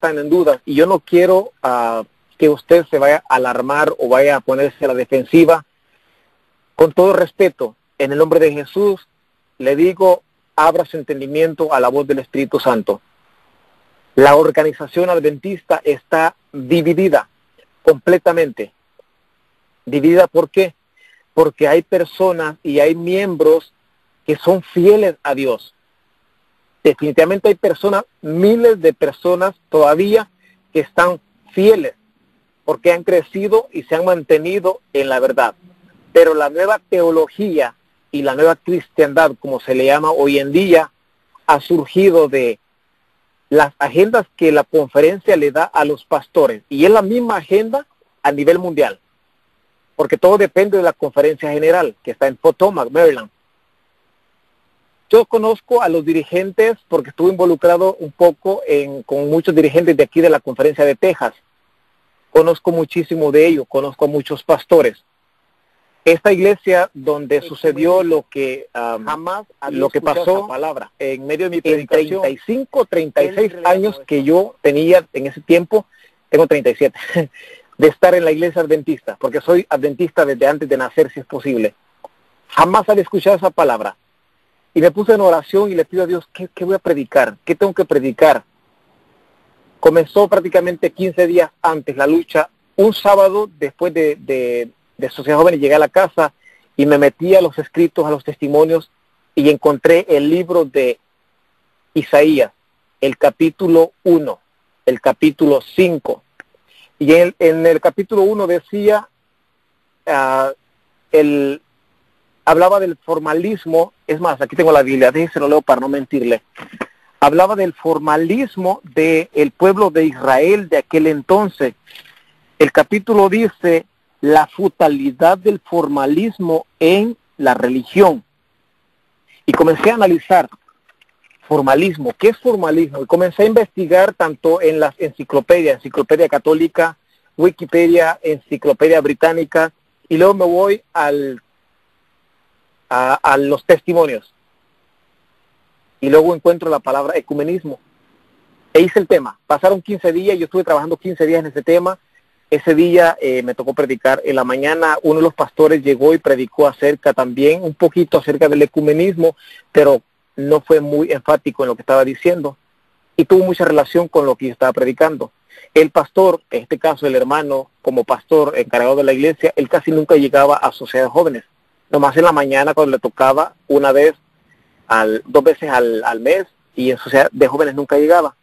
están en duda, y yo no quiero que usted se vaya a alarmar o vaya a ponerse a la defensiva. Con todo respeto, en el nombre de Jesús, le digo, abra su entendimiento a la voz del Espíritu Santo. La organización adventista está dividida completamente. ¿Dividida por qué? Porque hay personas y hay miembros que son fieles a Dios. Definitivamente hay personas, miles de personas todavía que están fieles porque han crecido y se han mantenido en la verdad. Pero la nueva teología y la nueva cristiandad, como se le llama hoy en día, ha surgido de las agendas que la conferencia le da a los pastores. Y es la misma agenda a nivel mundial, porque todo depende de la conferencia general, que está en Potomac, Maryland. Yo conozco a los dirigentes porque estuve involucrado un poco con muchos dirigentes de aquí de la conferencia de Texas. Conozco muchísimo de ellos, conozco a muchos pastores. Esta iglesia donde sucedió lo que lo que pasó palabra en medio de mi predicación, 35, 36 años que yo tenía en ese tiempo, tengo 37, de estar en la iglesia adventista, porque soy adventista desde antes de nacer, si es posible. Jamás había escuchado esa palabra. Y me puse en oración y le pido a Dios, ¿qué voy a predicar? ¿Qué tengo que predicar? Comenzó prácticamente 15 días antes la lucha. Un sábado, después de Sociedad Joven, llegué a la casa y me metí a los escritos, a los testimonios, y encontré el libro de Isaías, el capítulo 1, el capítulo 5. Y en el capítulo 1 decía, hablaba del formalismo. Es más, aquí tengo la Biblia, déjese lo leo para no mentirle. Hablaba del formalismo del pueblo de Israel de aquel entonces. El capítulo dice, la futilidad del formalismo en la religión. Y comencé a analizar formalismo. ¿Qué es formalismo? Y comencé a investigar tanto en las enciclopedias, Enciclopedia Católica, Wikipedia, Enciclopedia Británica, y luego me voy a los testimonios. Y luego encuentro la palabra ecumenismo. E hice el tema. Pasaron 15 días, yo estuve trabajando 15 días en ese tema. Ese día me tocó predicar. En la mañana uno de los pastores llegó y predicó un poquito acerca del ecumenismo, pero no fue muy enfático en lo que estaba diciendo. Y tuvo mucha relación con lo que yo estaba predicando. El pastor, en este caso el hermano, como pastor encargado de la iglesia, él casi nunca llegaba a sociedades jóvenes. Nomás en la mañana cuando le tocaba dos veces al mes, y en sociedad de jóvenes nunca llegaba.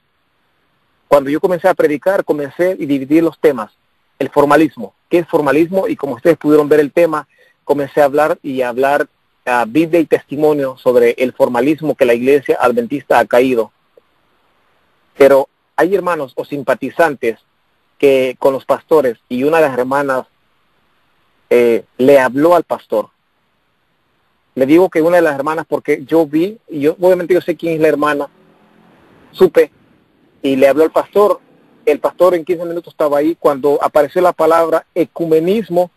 Cuando yo comencé a predicar, comencé a dividir los temas. El formalismo, ¿qué es formalismo? Y como ustedes pudieron ver el tema, comencé a hablar Biblia y testimonio sobre el formalismo que la iglesia adventista ha caído. Pero hay hermanos o simpatizantes que con los pastores, y una de las hermanas le habló al pastor. Le digo que una de las hermanas, porque yo vi, y obviamente yo sé quién es la hermana, supe, y le habló al pastor. El pastor en 15 minutos estaba ahí. Cuando apareció la palabra ecumenismo,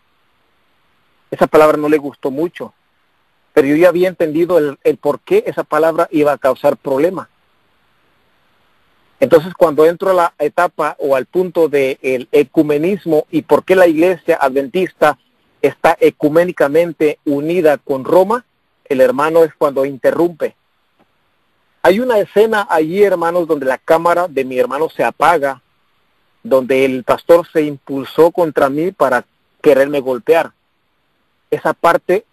esa palabra no le gustó mucho, pero yo ya había entendido el por qué esa palabra iba a causar problemas. Entonces, cuando entro a la etapa o al punto del ecumenismo y por qué la iglesia adventista está ecuménicamente unida con Roma, el hermano es cuando interrumpe. Hay una escena allí, hermanos, donde la cámara de mi hermano se apaga, donde el pastor se impulsó contra mí para quererme golpear. Esa parte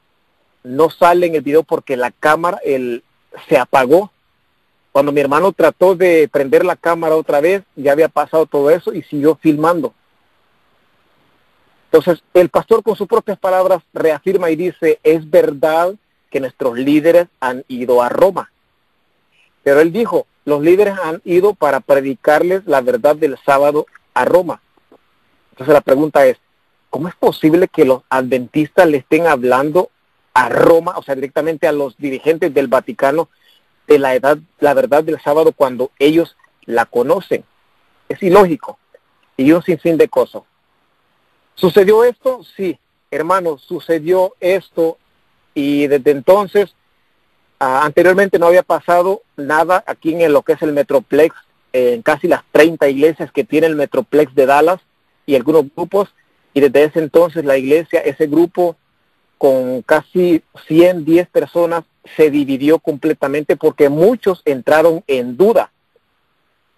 no sale en el video porque la cámara se apagó. Cuando mi hermano trató de prender la cámara otra vez, ya había pasado todo eso y siguió filmando. Entonces, el pastor con sus propias palabras reafirma y dice, es verdad que nuestros líderes han ido a Roma. Pero él dijo, los líderes han ido para predicarles la verdad del sábado a Roma. Entonces la pregunta es, ¿cómo es posible que los adventistas le estén hablando a Roma, o sea, directamente a los dirigentes del Vaticano, de la verdad del sábado cuando ellos la conocen? Es ilógico. Y un sinfín de cosas. ¿Sucedió esto? Sí, hermanos, sucedió esto, y desde entonces, anteriormente no había pasado nada aquí en lo que es el Metroplex en casi las 30 iglesias que tiene el Metroplex de Dallas y algunos grupos, y desde ese entonces la iglesia, ese grupo con casi 110 personas, se dividió completamente porque muchos entraron en duda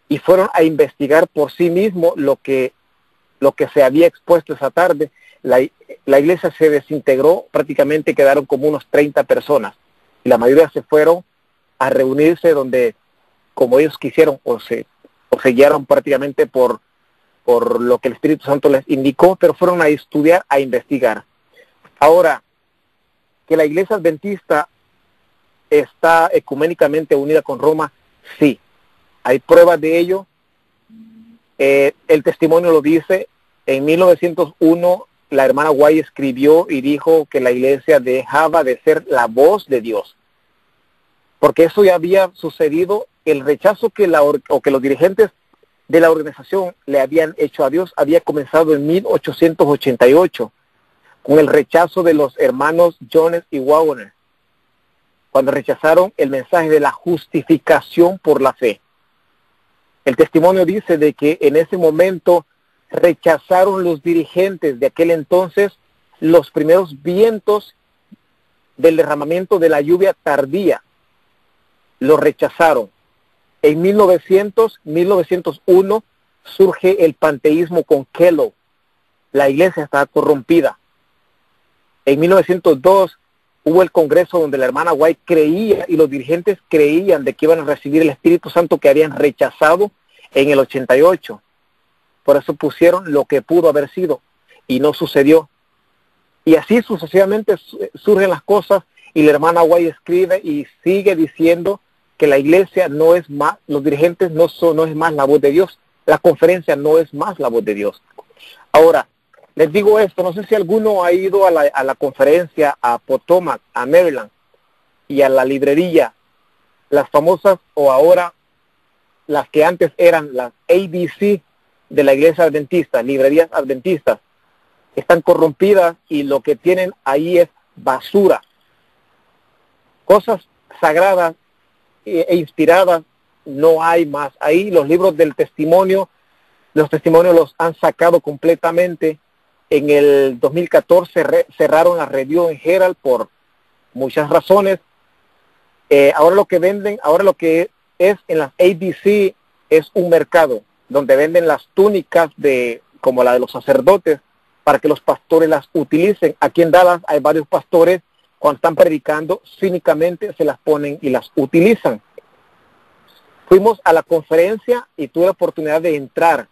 y fueron a investigar por sí mismos lo que se había expuesto esa tarde. La iglesia se desintegró, prácticamente quedaron como unos 30 personas y la mayoría se fueron a reunirse donde, como ellos quisieron, o se guiaron prácticamente por lo que el Espíritu Santo les indicó, pero fueron a estudiar, a investigar. Ahora, que la iglesia adventista está ecuménicamente unida con Roma, sí, hay pruebas de ello. El testimonio lo dice. En 1901 la hermana White escribió y dijo que la iglesia dejaba de ser la voz de Dios, porque eso ya había sucedido. El rechazo que los dirigentes de la organización le habían hecho a Dios había comenzado en 1888 con el rechazo de los hermanos Jones y Wagner, cuando rechazaron el mensaje de la justificación por la fe. El testimonio dice de que en ese momento rechazaron los dirigentes de aquel entonces los primeros vientos del derramamiento de la lluvia tardía. Lo rechazaron. En 1901 surge el panteísmo con Kellogg. La iglesia estaba corrompida. En 1902 hubo el congreso donde la hermana White creía y los dirigentes creían de que iban a recibir el Espíritu Santo que habían rechazado en el 88. Por eso pusieron lo que pudo haber sido y no sucedió. Y así sucesivamente surgen las cosas y la hermana White escribe y sigue diciendo que la iglesia no es más, los dirigentes no es más la voz de Dios, la conferencia no es más la voz de Dios. Ahora, les digo esto, no sé si alguno ha ido a la conferencia a Potomac, a Maryland, y a la librería, las famosas, o ahora las que antes eran las ABC de la iglesia adventista, librerías adventistas, están corrompidas y lo que tienen ahí es basura. Cosas sagradas e inspiradas no hay más. Ahí los libros del testimonio, los testimonios los han sacado completamente. En el 2014 cerraron la Review en Herald por muchas razones. Ahora lo que venden, ahora lo que es en las ABC es un mercado donde venden las túnicas como la de los sacerdotes para que los pastores las utilicen. Aquí en Dallas hay varios pastores, cuando están predicando, cínicamente se las ponen y las utilizan. Fuimos a la conferencia y tuve la oportunidad de entrar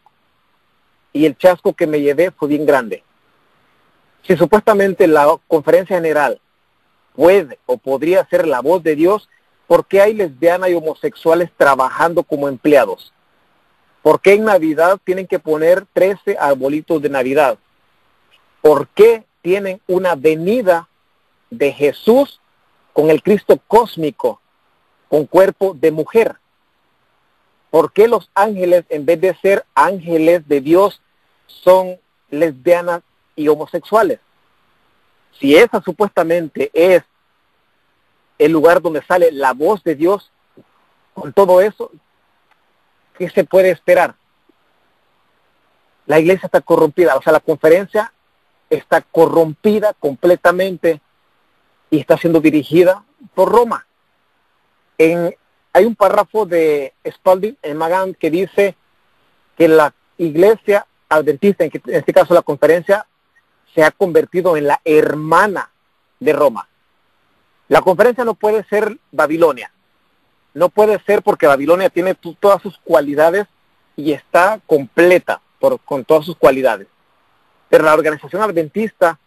y el chasco que me llevé fue bien grande. Si supuestamente la conferencia general puede o podría ser la voz de Dios, ¿por qué hay lesbianas y homosexuales trabajando como empleados? ¿Por qué en Navidad tienen que poner 13 arbolitos de Navidad? ¿Por qué tienen una venida de Jesús con el Cristo cósmico, con cuerpo de mujer? ¿Por qué los ángeles, en vez de ser ángeles de Dios, son lesbianas y homosexuales? Si esa supuestamente es el lugar donde sale la voz de Dios, con todo eso, ¿qué se puede esperar? La iglesia está corrompida, o sea, la conferencia está corrompida completamente y está siendo dirigida por Roma. Hay un párrafo de Spalding en Magan que dice que la iglesia adventista, en este caso la conferencia, se ha convertido en la hermana de Roma. La conferencia no puede ser Babilonia. No puede ser porque Babilonia tiene todas sus cualidades y está completa con todas sus cualidades. Pero la organización adventista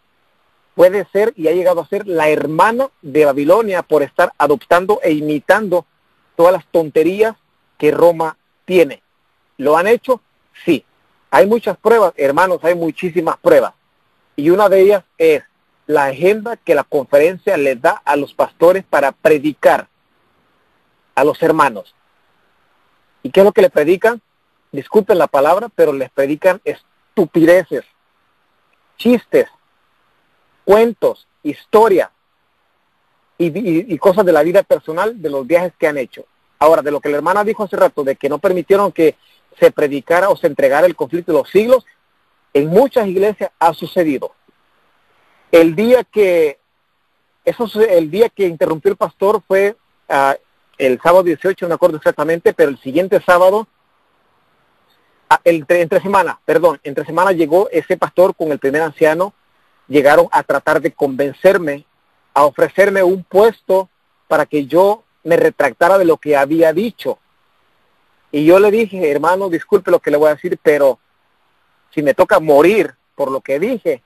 puede ser y ha llegado a ser la hermana de Babilonia por estar adoptando e imitando todas las tonterías que Roma tiene. ¿Lo han hecho? Sí. Hay muchas pruebas, hermanos, hay muchísimas pruebas. Y una de ellas es la agenda que la conferencia le da a los pastores para predicar a los hermanos. ¿Y qué es lo que le predican? Disculpen la palabra, pero les predican estupideces, chistes, cuentos, historias y cosas de la vida personal de los viajes que han hecho. Ahora, de lo que la hermana dijo hace rato, de que no permitieron que se predicara o se entregara el conflicto de los siglos, en muchas iglesias ha sucedido. El día que interrumpió el pastor fue el sábado 18, no me acuerdo exactamente, pero el siguiente sábado, entre semana llegó ese pastor con el primer anciano, llegaron a tratar de convencerme, a ofrecerme un puesto para que yo me retractara de lo que había dicho. Y yo le dije, hermano, disculpe lo que le voy a decir, pero si me toca morir por lo que dije,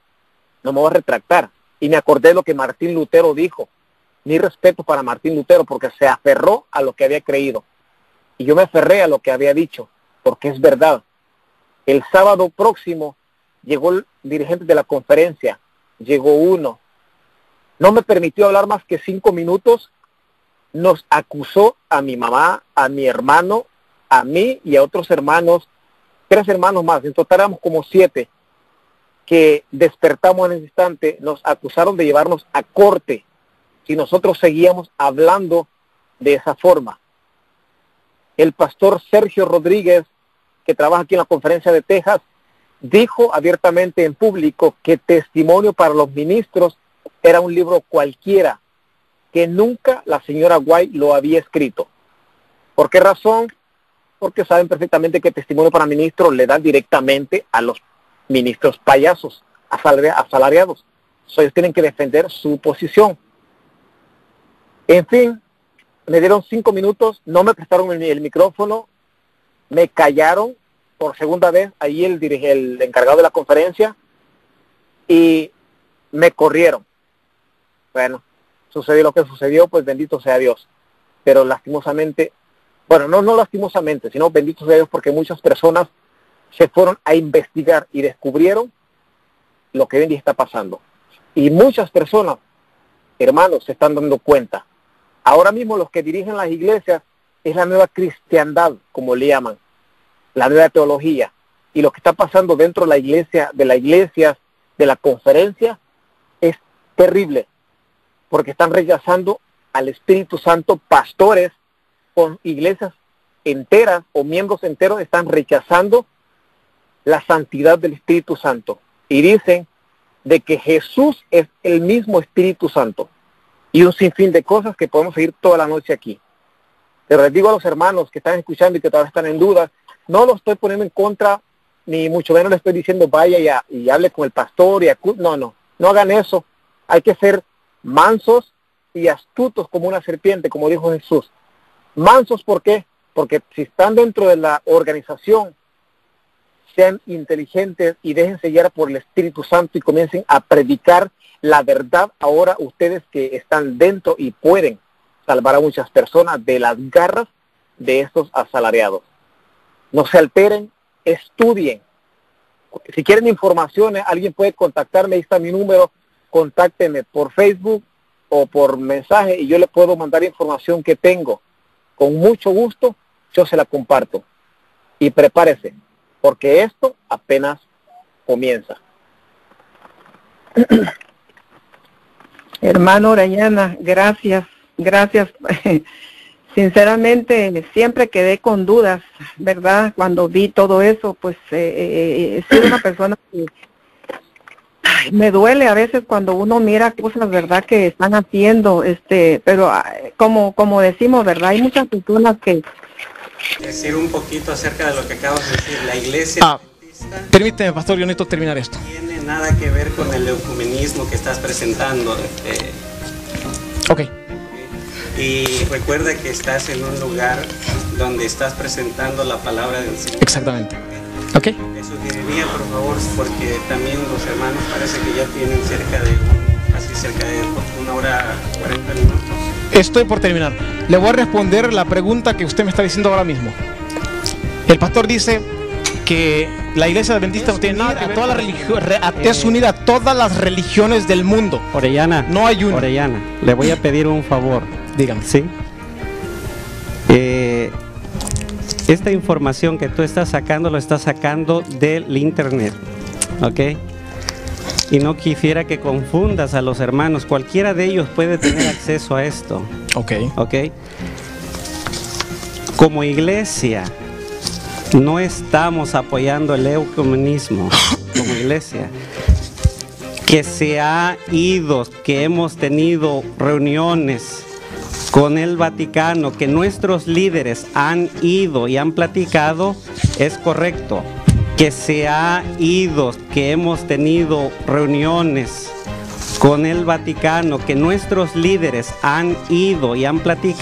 no me voy a retractar. Y me acordé de lo que Martín Lutero dijo. Mi respeto para Martín Lutero, porque se aferró a lo que había creído. Y yo me aferré a lo que había dicho, porque es verdad. El sábado próximo llegó el dirigente de la conferencia, llegó uno, no me permitió hablar más que 5 minutos, nos acusó a mi mamá, a mi hermano, a mí y a otros hermanos, 3 hermanos más, en total éramos como 7, que despertamos en ese instante, nos acusaron de llevarnos a corte si nosotros seguíamos hablando de esa forma. El pastor Sergio Rodríguez, que trabaja aquí en la conferencia de Texas, dijo abiertamente en público que Testimonio para los Ministros era un libro cualquiera, que nunca la señora White lo había escrito. ¿Por qué razón? Porque saben perfectamente que Testimonio para Ministros le dan directamente a los ministros payasos, asalariados. Ellos tienen que defender su posición. En fin, me dieron 5 minutos, no me prestaron el micrófono, me callaron por segunda vez, ahí el encargado de la conferencia, y me corrieron. Bueno, sucedió lo que sucedió, pues bendito sea Dios. Pero lastimosamente, bueno, no lastimosamente, sino bendito sea Dios, porque muchas personas se fueron a investigar y descubrieron lo que hoy en día está pasando. Y muchas personas, hermanos, se están dando cuenta. Ahora mismo los que dirigen las iglesias es la nueva cristiandad, como le llaman, la nueva teología. Y lo que está pasando dentro de la iglesia, de la conferencia, es terrible, porque están rechazando al Espíritu Santo. Pastores con iglesias enteras o miembros enteros están rechazando la santidad del Espíritu Santo y dicen de que Jesús es el mismo Espíritu Santo, y un sinfín de cosas que podemos seguir toda la noche aquí. Pero les digo a los hermanos que están escuchando y que todavía están en duda, no lo estoy poniendo en contra, ni mucho menos le estoy diciendo vaya y hable con el pastor no hagan eso. Hay que ser mansos y astutos como una serpiente, como dijo Jesús. Mansos, ¿por qué? Porque si están dentro de la organización, sean inteligentes y déjense guiar por el Espíritu Santo y comiencen a predicar la verdad. Ahora ustedes que están dentro y pueden salvar a muchas personas de las garras de estos asalariados. No se alteren, estudien. Si quieren informaciones, alguien puede contactarme, ahí está mi número, contáctenme por Facebook o por mensaje y yo le puedo mandar información que tengo. Con mucho gusto yo se la comparto. Y prepárese, porque esto apenas comienza. Hermano Orellana, gracias. Sinceramente, siempre quedé con dudas, ¿verdad? Cuando vi todo eso, pues he sido una persona que me duele a veces cuando uno mira cosas, ¿verdad?, que están haciendo, pero como decimos, ¿verdad?, hay muchas personas que... Decir un poquito acerca de lo que acabas de decir. La iglesia permíteme, pastor, yo necesito terminar esto. No tiene nada que ver con el ecumenismo que estás presentando. Ok. Y recuerda que estás en un lugar donde estás presentando la palabra del Señor. Exactamente. Ok. Te sugeriría, por favor, porque también los hermanos parece que ya tienen cerca de 1 hora 40 minutos. Estoy por terminar. Le voy a responder la pregunta que usted me está diciendo ahora mismo. El pastor dice que la iglesia adventista no tiene nada que ver con la religión, es unida a todas las religiones del mundo. Orellana, no hay una. Orellana, le voy a pedir un favor. Dígame. Sí. Esta información que tú estás sacando, lo estás sacando del internet, ¿ok? Y no quisiera que confundas a los hermanos. Cualquiera de ellos puede tener acceso a esto. Ok. ¿Ok? como iglesia no estamos apoyando el ecumenismo como iglesia, que se ha ido, que hemos tenido reuniones con el Vaticano, que nuestros líderes han ido y han platicado, es correcto. Que se ha ido, que hemos tenido reuniones con el Vaticano, que nuestros líderes han ido y han platicado.